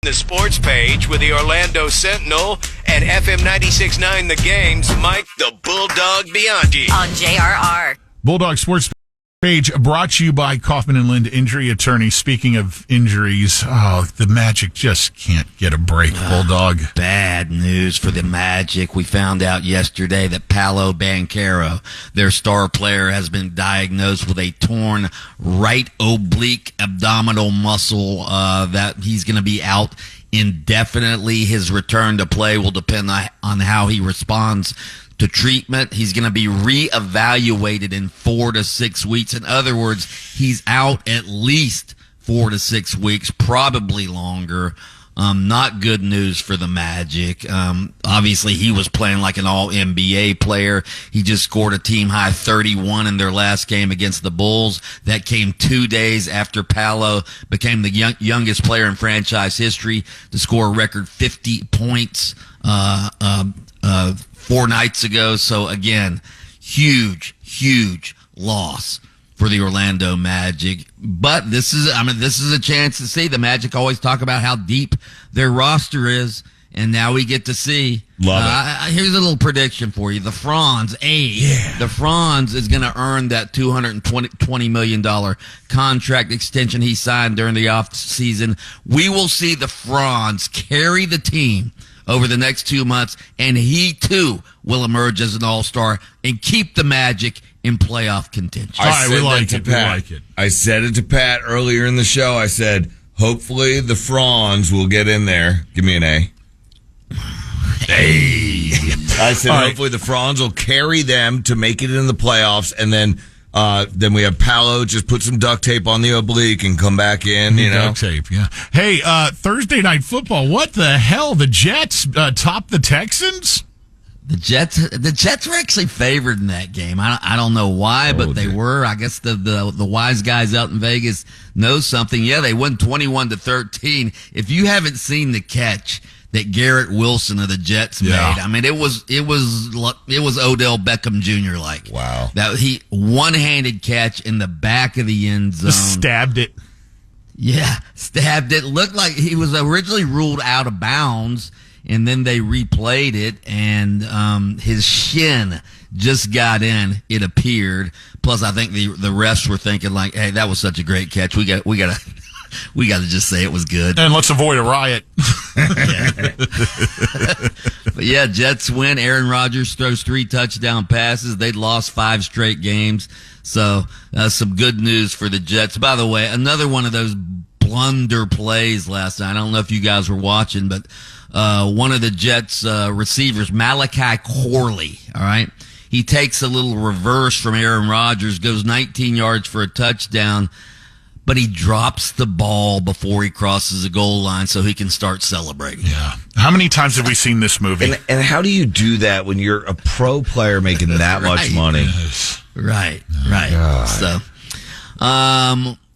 The sports page with the Orlando Sentinel and FM 96.9 The Game's Mike the Bulldog Bianchi. On JRR. Bulldog Sports Page brought to you by Kaufman and Lind Injury Attorney. Speaking of injuries, the Magic just can't get a break, Bulldog. Bad news for the Magic. We found out yesterday that Paolo Banchero, their star player, has been diagnosed with a torn right oblique abdominal muscle, that he's going to be out indefinitely. His return to play will depend on how he responds to treatment. He's going to be reevaluated in 4 to 6 weeks. In other words, he's out at least 4 to 6 weeks, probably longer. Not good news for the Magic. Obviously, he was playing like an all-NBA player. He just scored a team-high 31 in their last game against the Bulls. That came 2 days after Paolo became the youngest player in franchise history to score a record 50 points 4 nights ago. So again, huge loss for the Orlando Magic. But this is a chance to see. The Magic always talk about how deep their roster is, and now we get to see. Love it. Here's a little prediction for you. The Franz is going to earn that $220 million contract extension he signed during the offseason. We will see the Franz carry the team over the next 2 months, and he too will emerge as an all-star and keep the Magic in playoff contention. We like it. I said it to Pat earlier in the show. I said, hopefully the Franz will get in there. Give me an A. Hey. I said, hopefully the Franz will carry them to make it in the playoffs, and then we have Paolo just put some duct tape on the oblique and come back in, Duct tape, yeah. Hey, Thursday Night Football, what the hell? The Jets top the Texans? The Jets were actually favored in that game. I don't know why, but they were. I guess the wise guys out in Vegas know something. Yeah, they won 21-13. If you haven't seen the catch that Garrett Wilson of the Jets made, I mean, it was Odell Beckham Jr. like. Wow. That he one-handed catch in the back of the end zone. Just stabbed it. Yeah, stabbed it. Looked like he was originally ruled out of bounds, and then they replayed it, and his shin just got in, it appeared. Plus, I think the refs were thinking like, hey, that was such a great catch. We got to just say it was good. And let's avoid a riot. But yeah, Jets win. Aaron Rodgers throws 3 touchdown passes. They'd lost 5 straight games. So some good news for the Jets. By the way, another one of those blunder plays last night. I don't know if you guys were watching, but one of the Jets receivers, Malachi Corley, all right, he takes a little reverse from Aaron Rodgers, goes 19 yards for a touchdown, but he drops the ball before he crosses the goal line so he can start celebrating. Yeah. How many times have we seen this movie? And how do you do that when you're a pro player making that much money? Yes. Right. God. So,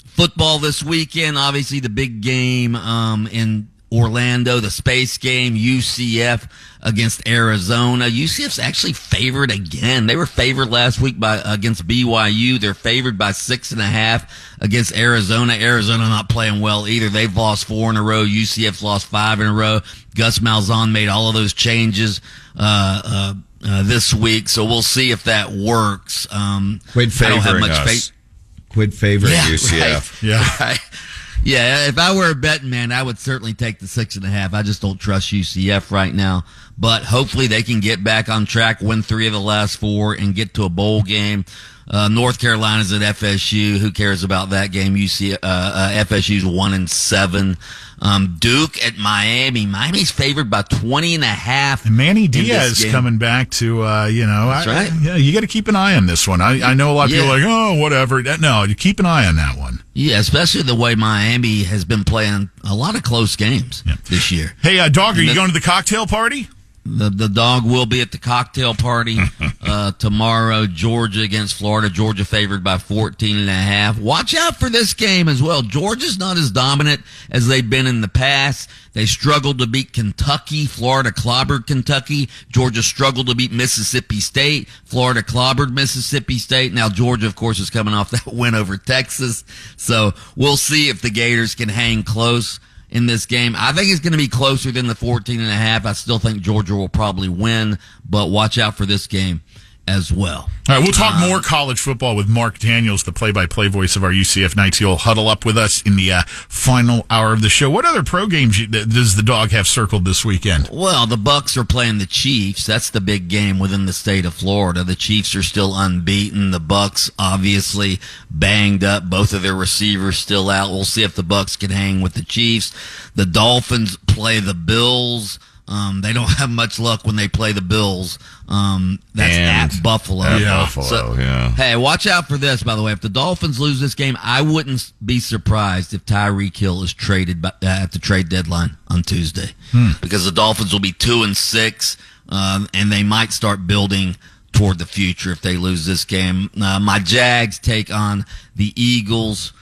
football this weekend, obviously the big game in Orlando, the space game, UCF against Arizona. UCF's actually favored again. They were favored last week against BYU. They're favored by 6.5 against Arizona. Arizona not playing well either. They've lost 4 in a row. UCF's lost 5 in a row. Gus Malzahn made all of those changes this week, so we'll see if that works. Quit favoring us. Quit favoring UCF. Right. Yeah. Right. Yeah, if I were a betting man, I would certainly take the 6.5. I just don't trust UCF right now. But hopefully they can get back on track, win 3 of the last 4, and get to a bowl game. North Carolina's at FSU. Who cares about that game? FSU's 1-7. Duke at Miami. Miami's favored by 20.5. And Manny Diaz coming back to, That's right. Yeah, you got to keep an eye on this one. I know a lot of people are like, oh, whatever. No, you keep an eye on that one. Yeah, especially the way Miami has been playing a lot of close games this year. Hey, Dog, are you going to the cocktail party? The dog will be at the cocktail party tomorrow. Georgia against Florida. Georgia favored by 14.5. Watch out for this game as well. Georgia's not as dominant as they've been in the past. They struggled to beat Kentucky. Florida clobbered Kentucky. Georgia struggled to beat Mississippi State. Florida clobbered Mississippi State. Now Georgia, of course, is coming off that win over Texas. So we'll see if the Gators can hang close in this game. I think it's going to be closer than the 14.5. I still think Georgia will probably win, but watch out for this game as well. All right, we'll talk more college football with Mark Daniels, the play-by-play voice of our UCF Knights. He'll huddle up with us in the final hour of the show. What other pro games does the dog have circled this weekend? Well, the Bucks are playing the Chiefs. That's the big game within the state of Florida. The Chiefs are still unbeaten. The Bucks obviously banged up. Both of their receivers still out. We'll see if the Bucks can hang with the Chiefs. The Dolphins play the Bills. They don't have much luck when they play the Bills. That's at Buffalo. Buffalo, yeah. Hey, watch out for this, by the way. If the Dolphins lose this game, I wouldn't be surprised if Tyreek Hill is traded at the trade deadline on Tuesday. Because the Dolphins will be 2-6, and they might start building toward the future if they lose this game. My Jags take on the Eagles.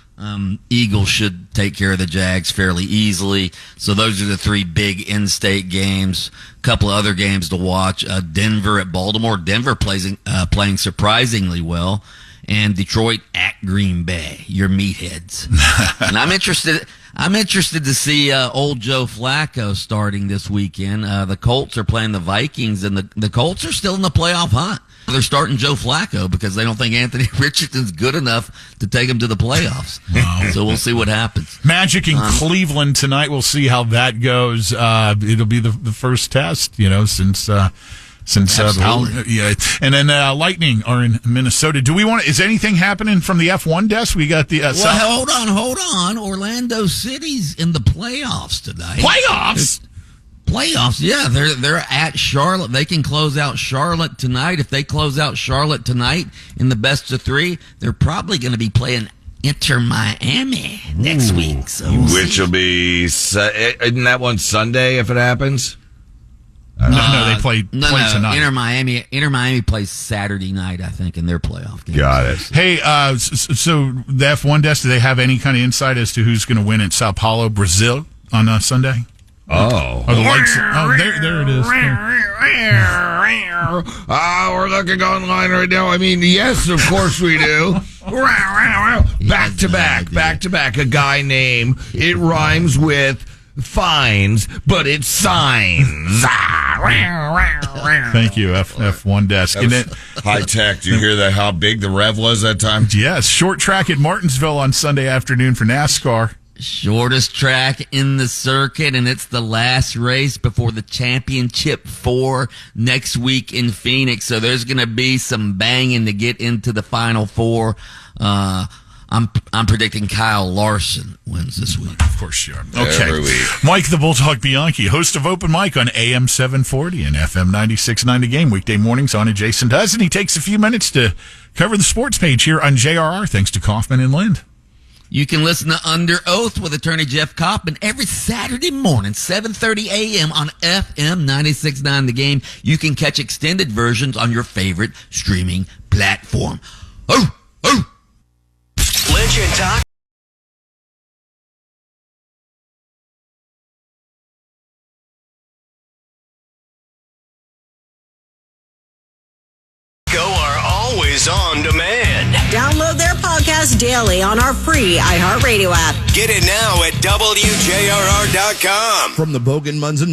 Eagles should take care of the Jags fairly easily. So those are the three big in-state games. A couple of other games to watch. Denver at Baltimore. Denver playing surprisingly well. And Detroit at Green Bay. Your meatheads. And I'm interested to see old Joe Flacco starting this weekend. The Colts are playing the Vikings, and the Colts are still in the playoff hunt. They're starting Joe Flacco because they don't think Anthony Richardson's good enough to take him to the playoffs. Wow. So we'll see what happens. Magic in Cleveland tonight. We'll see how that goes. It'll be the first test, since yeah. And then Lightning are in Minnesota. Do we want? Is anything happening from the F1 desk? We got the. Well, hold on. Orlando City's in the playoffs tonight. Playoffs, yeah. They're at Charlotte. They can close out Charlotte tonight. If they close out Charlotte tonight in the best of three, they're probably going to be playing Inter Miami next week. So which will be isn't that one Sunday if it happens? No, they play tonight. Inter Miami plays Saturday night, I think, in their playoff game. Got it. Hey, so the F1 desk, do they have any kind of insight as to who's going to win at Sao Paulo, Brazil on Sunday? Oh. Are the lights? Oh, there it is. We're looking online right now. I mean, yes, of course we do. Back to back. A guy name. It rhymes with fines, but it's signs. Thank you, F1 desk. And then, high tech. Do you hear that? How big the rev was that time? Yes. Short track at Martinsville on Sunday afternoon for NASCAR. Shortest track in the circuit, and it's the last race before the Championship 4 next week in Phoenix. So there's going to be some banging to get into the Final Four. I'm predicting Kyle Larson wins this week. Of course you are. Okay. Mike the Bulldog Bianchi, host of Open Mic on AM 740 and FM 96.9 The Game, weekday mornings on Adjacent Does, and he takes a few minutes to cover the sports page here on JRR, thanks to Kaufman and Lind. You can listen to Under Oath with attorney Jeff Kaufman every Saturday morning, 7:30 a.m. on FM 96.9 The Game. You can catch extended versions on your favorite streaming platform. Lynch and Talk. Are always on demand. Download their podcast daily on our free iHeartRadio app. Get it now at WJRR.com. From the Bogan Munson